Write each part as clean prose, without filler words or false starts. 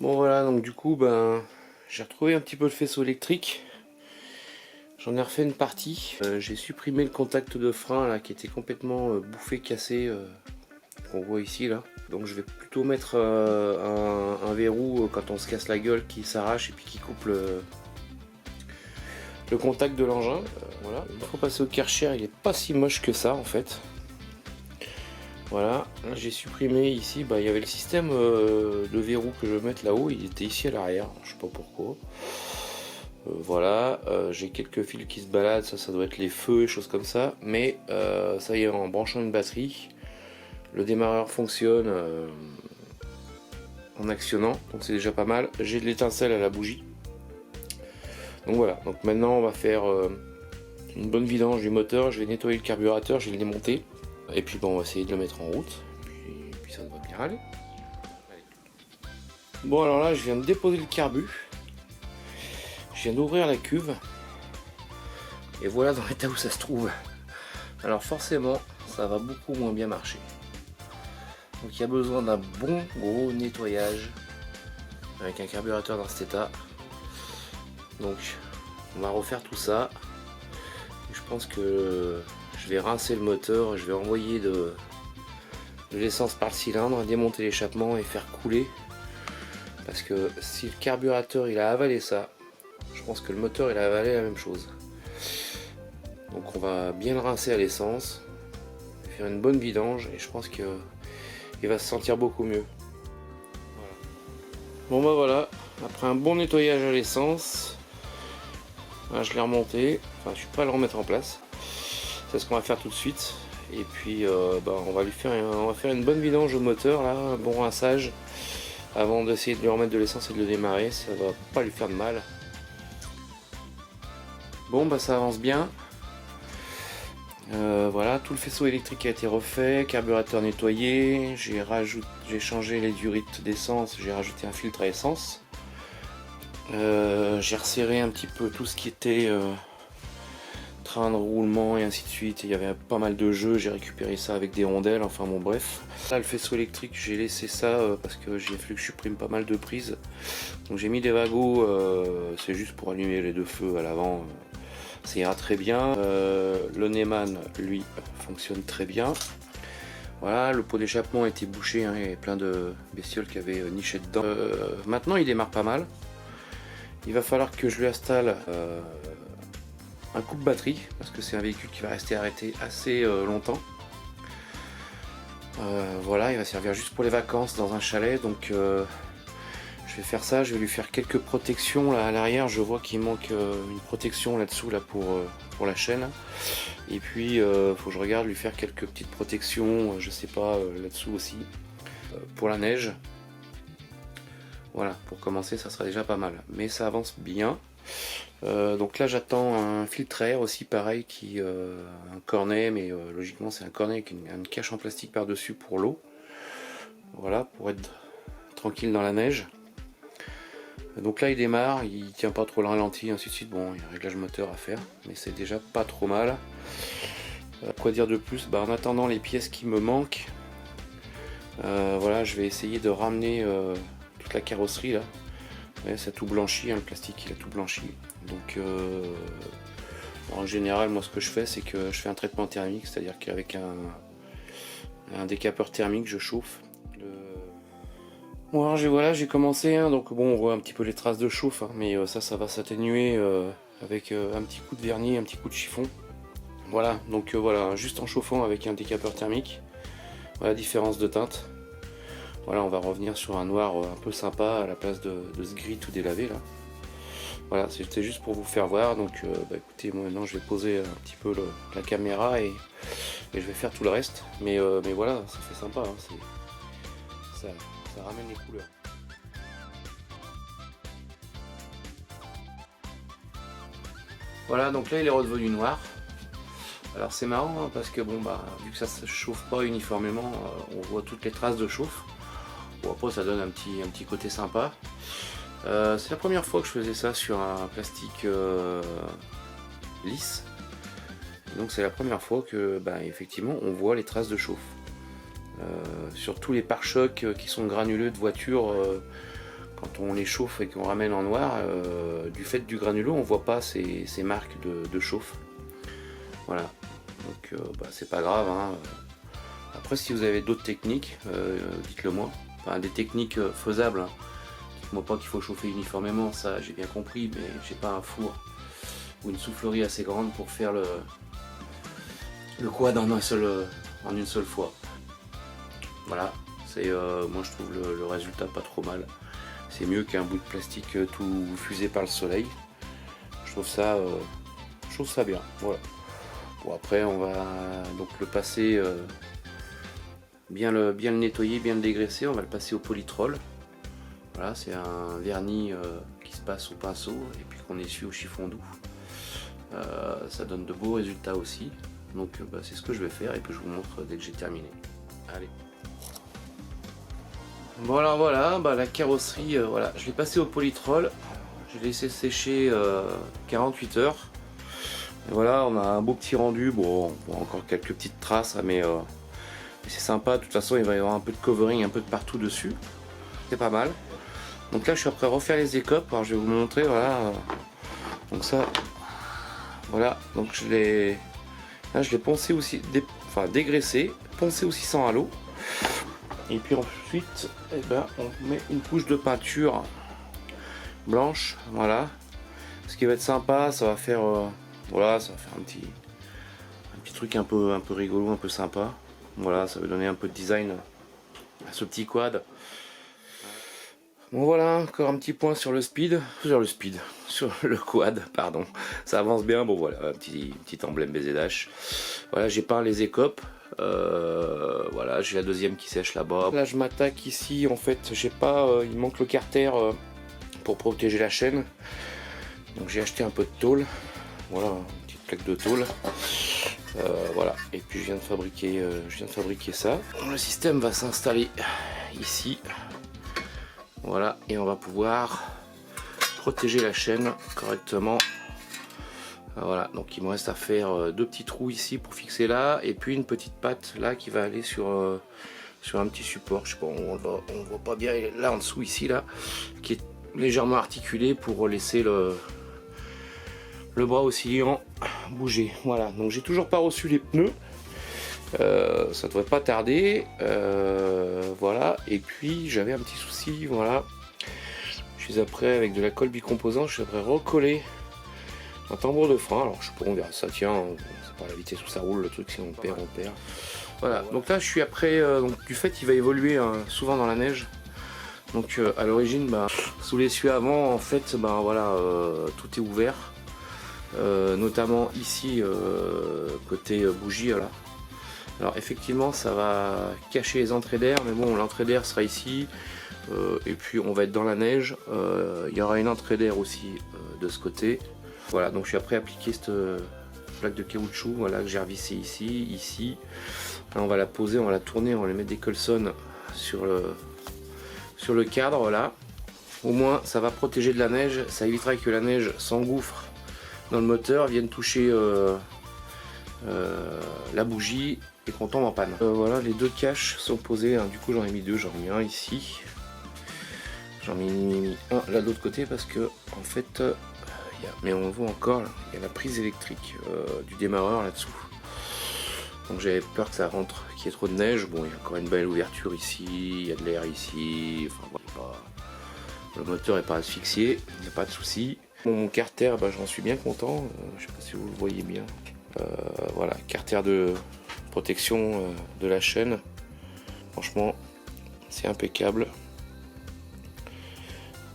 Bon voilà, donc du coup j'ai retrouvé un petit peu le faisceau électrique. J'en ai refait une partie. J'ai supprimé le contact de frein là qui était complètement bouffé, cassé, qu'on voit ici là. Donc je vais plutôt mettre un verrou quand on se casse la gueule qui s'arrache et puis qui coupe le contact de l'engin. Voilà. Il faut passer au Karcher, il est pas si moche que ça en fait. Voilà, là j'ai supprimé ici, il y avait le système de verrou que je vais mettre là-haut, il était ici à l'arrière, je sais pas pourquoi. Voilà, j'ai quelques fils qui se baladent, ça doit être les feux et choses comme ça, mais ça y est, en branchant une batterie, le démarreur fonctionne en actionnant, donc c'est déjà pas mal. J'ai de l'étincelle à la bougie. Donc voilà, donc maintenant on va faire une bonne vidange du moteur, je vais nettoyer le carburateur, je vais le démonter. Et puis on va essayer de le mettre en route, puis ça devrait bien aller. Bon alors là je viens de déposer le carbu, je viens d'ouvrir la cuve, et voilà dans l'état où ça se trouve. Alors forcément ça va beaucoup moins bien marcher. Donc il y a besoin d'un bon gros nettoyage avec un carburateur dans cet état. Donc on va refaire tout ça. Et je pense que je vais rincer le moteur, je vais envoyer de l'essence par le cylindre, démonter l'échappement et faire couler. Parce que si le carburateur il a avalé ça, je pense que le moteur il a avalé la même chose. Donc on va bien le rincer à l'essence, faire une bonne vidange et je pense qu'il va se sentir beaucoup mieux. Voilà. Bon voilà, après un bon nettoyage à l'essence, je l'ai remonté, enfin je suis prêt à le remettre en place. C'est ce qu'on va faire tout de suite. Et puis on va faire une bonne vidange au moteur là, un bon rinçage avant d'essayer de lui remettre de l'essence et de le démarrer, ça va pas lui faire de mal. Bon ça avance bien. Voilà, tout le faisceau électrique a été refait, carburateur nettoyé, j'ai changé les durites d'essence, j'ai rajouté un filtre à essence. J'ai resserré un petit peu tout ce qui était train de roulement et ainsi de suite. Il y avait pas mal de jeux, j'ai récupéré ça avec des rondelles, enfin bon bref. Là le faisceau électrique j'ai laissé ça parce que j'ai fallu que je supprime pas mal de prises. Donc j'ai mis des wagons, c'est juste pour allumer les deux feux à l'avant. Ça ira très bien. Le Neumann lui fonctionne très bien. Voilà, le pot d'échappement a été bouché, il y avait plein de bestioles qui avaient niché dedans. Maintenant il démarre pas mal. Il va falloir que je lui installe un coupe-batterie, parce que c'est un véhicule qui va rester arrêté assez longtemps. Voilà, il va servir juste pour les vacances dans un chalet, donc je vais faire ça, je vais lui faire quelques protections là à l'arrière, je vois qu'il manque une protection là-dessous là, pour la chaîne. Et puis faut que je regarde lui faire quelques petites protections, je sais pas, là-dessous aussi, pour la neige. Voilà, pour commencer ça sera déjà pas mal, mais ça avance bien. Donc là j'attends un filtre à air aussi pareil, un cornet, mais logiquement c'est un cornet avec une cache en plastique par dessus pour l'eau. Voilà, pour être tranquille dans la neige. Donc là il démarre, il tient pas trop le ralenti, ainsi de suite. Bon, il y a un réglage moteur à faire, mais c'est déjà pas trop mal. Quoi dire de plus? En attendant les pièces qui me manquent, voilà, je vais essayer de ramener toute la carrosserie là. Ouais, ça a tout blanchi, le plastique il a tout blanchi. Donc en général moi ce que je fais c'est que je fais un traitement thermique, c'est-à-dire qu'avec un décapeur thermique je chauffe. Bon alors voilà, j'ai commencé, donc bon on voit un petit peu les traces de chauffe, mais ça va s'atténuer avec un petit coup de vernis, un petit coup de chiffon. Voilà, donc voilà, juste en chauffant avec un décapeur thermique, voilà la différence de teinte. Voilà, on va revenir sur un noir un peu sympa à la place de ce gris tout délavé là. Voilà, c'était juste pour vous faire voir. Donc écoutez, moi maintenant je vais poser un petit peu la caméra et je vais faire tout le reste. Mais voilà, ça fait sympa, ça ramène les couleurs. Voilà, donc là il est redevenu noir. Alors c'est marrant parce que bon vu que ça se chauffe pas uniformément, on voit toutes les traces de chauffe. Bon, après ça donne un petit côté sympa. C'est la première fois que je faisais ça sur un plastique lisse. Et donc c'est la première fois que effectivement on voit les traces de chauffe. Sur tous les pare-chocs qui sont granuleux de voiture, quand on les chauffe et qu'on ramène en noir, du fait du granulo, on voit pas ces marques de chauffe. Voilà, donc c'est pas grave, hein. Après, si vous avez d'autres techniques, dites-le moi. Enfin, des techniques faisables, hein. Dites-moi pas qu'il faut chauffer uniformément, ça j'ai bien compris, mais j'ai pas un four ou une soufflerie assez grande pour faire le quad en une seule fois. Voilà, c'est moi je trouve le résultat pas trop mal. C'est mieux qu'un bout de plastique tout fusé par le soleil. Je trouve ça bien. Voilà. Bon, après on va donc le passer, bien le nettoyer, bien le dégraisser. On va le passer au polytrol. Voilà, c'est un vernis qui se passe au pinceau et puis qu'on essuie au chiffon doux. Ça donne de beaux résultats aussi. Donc c'est ce que je vais faire et puis je vous montre dès que j'ai terminé. Allez. Bon alors voilà, la carrosserie, voilà, je l'ai passé au polytrol. Je l'ai laissé sécher 48 heures. Et voilà, on a un beau petit rendu. Bon, encore quelques petites traces, mais c'est sympa. De toute façon, il va y avoir un peu de covering un peu de partout dessus. C'est pas mal. Donc là, je suis après à refaire les écopes. Alors, je vais vous montrer. Voilà. Donc ça, voilà. Donc je l'ai poncé aussi, dégraissé, poncé aussi sans halo. Et puis ensuite, on met une couche de peinture blanche. Voilà. Ce qui va être sympa, ça va faire, voilà, ça va faire un petit truc un peu rigolo, un peu sympa. Voilà, ça va donner un peu de design à ce petit quad. Bon voilà, encore un petit point sur le quad, pardon. Ça avance bien, bon voilà, un petit emblème BZH. Voilà, j'ai peint les écopes. Voilà, j'ai la deuxième qui sèche là-bas. Là je m'attaque ici, en fait, j'ai pas, il manque le carter pour protéger la chaîne. Donc j'ai acheté un peu de tôle. Voilà, une petite plaque de tôle. Voilà, et puis je viens de fabriquer ça. Le système va s'installer ici. Voilà, et on va pouvoir protéger la chaîne correctement. Voilà, donc il me reste à faire deux petits trous ici pour fixer là, et puis une petite patte là qui va aller sur un petit support. Je sais pas, on voit pas bien là en dessous ici là, qui est légèrement articulé pour laisser le bras oscillant bouger. Voilà, donc j'ai toujours pas reçu les pneus. Ça devrait pas tarder. Voilà, et puis j'avais un petit souci. Voilà, je suis après avec de la colle bicomposant, je suis après recoller un tambour de frein. Alors je sais pas, on verra, ça tient, c'est pas la vitesse où ça roule le truc, si on perd, on perd. Voilà, donc là je suis après, donc du fait il va évoluer souvent dans la neige. Donc à l'origine, sous l'essuie avant, en fait, voilà, tout est ouvert. Notamment ici, côté bougie, là. Alors effectivement ça va cacher les entrées d'air, mais bon, l'entrée d'air sera ici, et puis on va être dans la neige. Il y aura une entrée d'air aussi de ce côté. Voilà, donc je suis après appliquer cette plaque de caoutchouc, voilà, que j'ai revissé ici. Là, on va la poser, on va la tourner, on va lui mettre des Colson sur le cadre là. Au moins ça va protéger de la neige, ça évitera que la neige s'engouffre dans le moteur, vienne toucher la bougie et qu'on tombe en panne. Voilà, les deux caches sont posés, hein. Du coup j'en ai mis deux, j'en ai mis un ici, j'en ai mis un là de l'autre côté parce que en fait mais on voit encore, il y a la prise électrique du démarreur là-dessous. Donc j'avais peur que ça rentre, qu'il y ait trop de neige. Bon, il y a encore une belle ouverture ici, il y a de l'air ici, enfin bon, le moteur n'est pas asphyxié, il n'y a pas de souci. Bon, mon carter, j'en suis bien content, je sais pas si vous le voyez bien. Voilà, carter de protection de la chaîne, franchement c'est impeccable,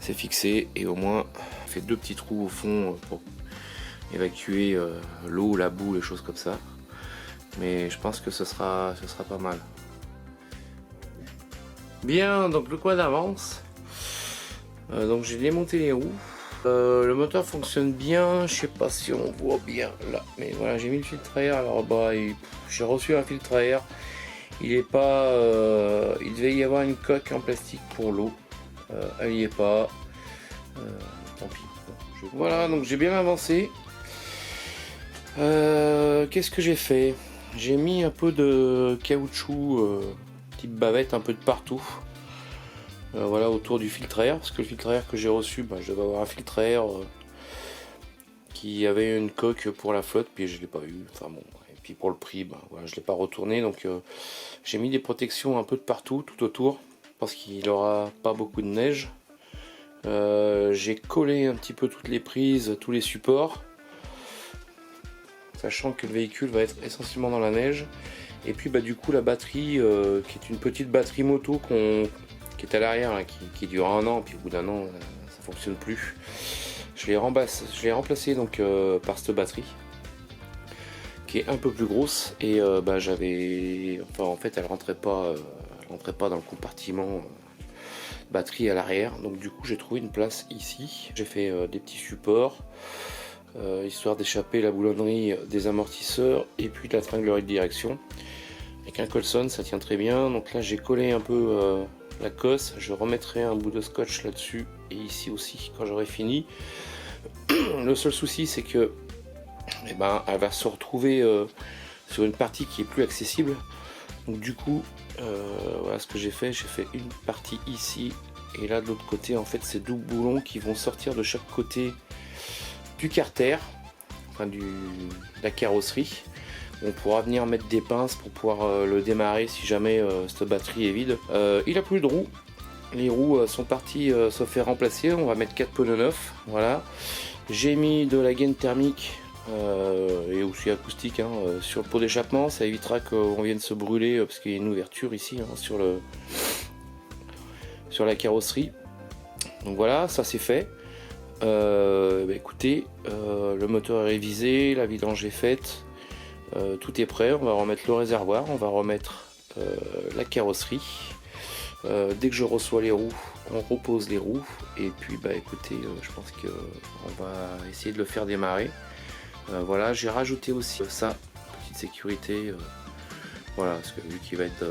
c'est fixé et au moins on fait deux petits trous au fond pour évacuer l'eau, la boue, les choses comme ça, mais je pense que ce sera pas mal. Bien, donc le quad avance, donc j'ai démonté les roues. Le moteur fonctionne bien, je sais pas si on voit bien là, mais voilà, j'ai mis le filtre à air. Alors j'ai reçu un filtre à air, il est pas, il devait y avoir une coque en plastique pour l'eau, elle n'y est pas, tant pis. Voilà, donc j'ai bien avancé. Qu'est-ce que j'ai fait? J'ai mis un peu de caoutchouc type bavette un peu de partout. voilà, autour du filtre à air, parce que le filtre à air que j'ai reçu, je devais avoir un filtre à air qui avait une coque pour la flotte, puis je l'ai pas eu. Enfin bon, et puis pour le prix, voilà, je l'ai pas retourné, donc j'ai mis des protections un peu de partout, tout autour, parce qu'il aura pas beaucoup de neige. J'ai collé un petit peu toutes les prises, tous les supports, sachant que le véhicule va être essentiellement dans la neige. Et puis du coup la batterie, qui est une petite batterie moto qui est à l'arrière, hein, qui dure un an, puis au bout d'un an ça fonctionne plus. Je l'ai remplacé donc par cette batterie qui est un peu plus grosse, et en fait elle rentrait pas dans le compartiment batterie à l'arrière, donc du coup j'ai trouvé une place ici. J'ai fait des petits supports histoire d'échapper la boulonnerie des amortisseurs et puis de la tringlerie de direction. Avec un Colson ça tient très bien, donc là j'ai collé un peu la cosse, je remettrai un bout de scotch là-dessus et ici aussi quand j'aurai fini. Le seul souci c'est que elle va se retrouver sur une partie qui est plus accessible, donc du coup voilà ce que j'ai fait une partie ici, et là de l'autre côté en fait c'est 12 boulons qui vont sortir de chaque côté du carter, enfin de la carrosserie. On pourra venir mettre des pinces pour pouvoir le démarrer si jamais cette batterie est vide. Il a plus de roues, les roues sont parties se faire remplacer, on va mettre 4 pneus neufs, voilà. J'ai mis de la gaine thermique et aussi acoustique sur le pot d'échappement, ça évitera qu'on vienne se brûler parce qu'il y a une ouverture ici sur la carrosserie. Donc voilà, ça c'est fait. Écoutez, le moteur est révisé, la vidange est faite, tout est prêt. On va remettre le réservoir, on va remettre la carrosserie. Dès que je reçois les roues, on repose les roues, et puis écoutez, je pense qu'on va essayer de le faire démarrer. Voilà, j'ai rajouté aussi ça, petite sécurité, voilà, parce que vu qu'il va être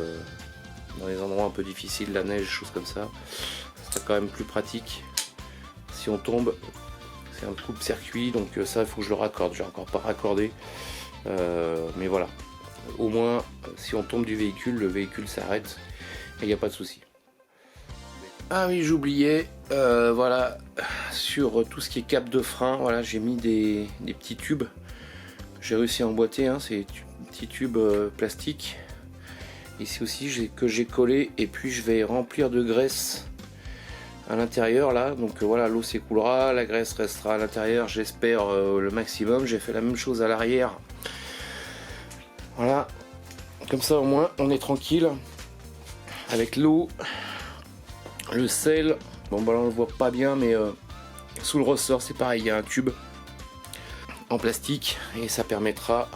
dans les endroits un peu difficiles, la neige, choses comme ça, c'est quand même plus pratique. Si on tombe, c'est un coupe-circuit, donc ça il faut que je le raccorde, j'ai encore pas raccordé, mais voilà, au moins si on tombe du véhicule, le véhicule s'arrête et il n'y a pas de souci. Ah oui, j'oubliais, voilà, sur tout ce qui est cap de frein, voilà, j'ai mis des petits tubes. J'ai réussi à emboîter, c'est des petits tubes plastiques. Ici aussi que j'ai collé, et puis je vais remplir de graisse à l'intérieur là, donc voilà, l'eau s'écoulera, la graisse restera à l'intérieur, j'espère le maximum. J'ai fait la même chose à l'arrière, voilà, comme ça au moins on est tranquille avec l'eau. Le sel, bon là on le voit pas bien, mais sous le ressort c'est pareil, il y a un tube en plastique et ça permettra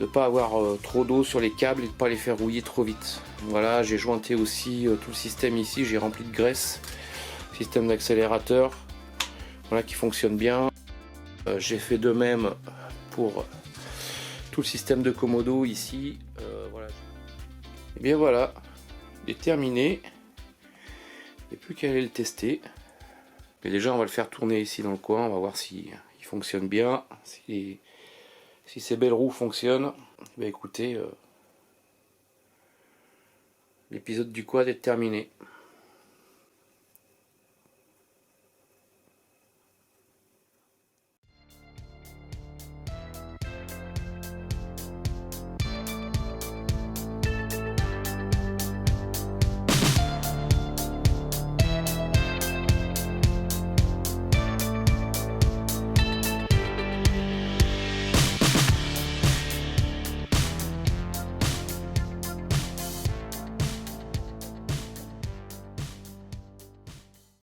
de pas avoir trop d'eau sur les câbles et de pas les faire rouiller trop vite. Voilà, j'ai jointé aussi tout le système ici, j'ai rempli de graisse, système d'accélérateur, voilà, qui fonctionne bien. J'ai fait de même pour tout le système de commodo ici, voilà. Et bien voilà, il est terminé. Il n'y a plus qu'à aller le tester. Mais déjà on va le faire tourner ici dans le coin, on va voir si il fonctionne bien, si ces belles roues fonctionnent. Écoutez, l'épisode du quad est terminé.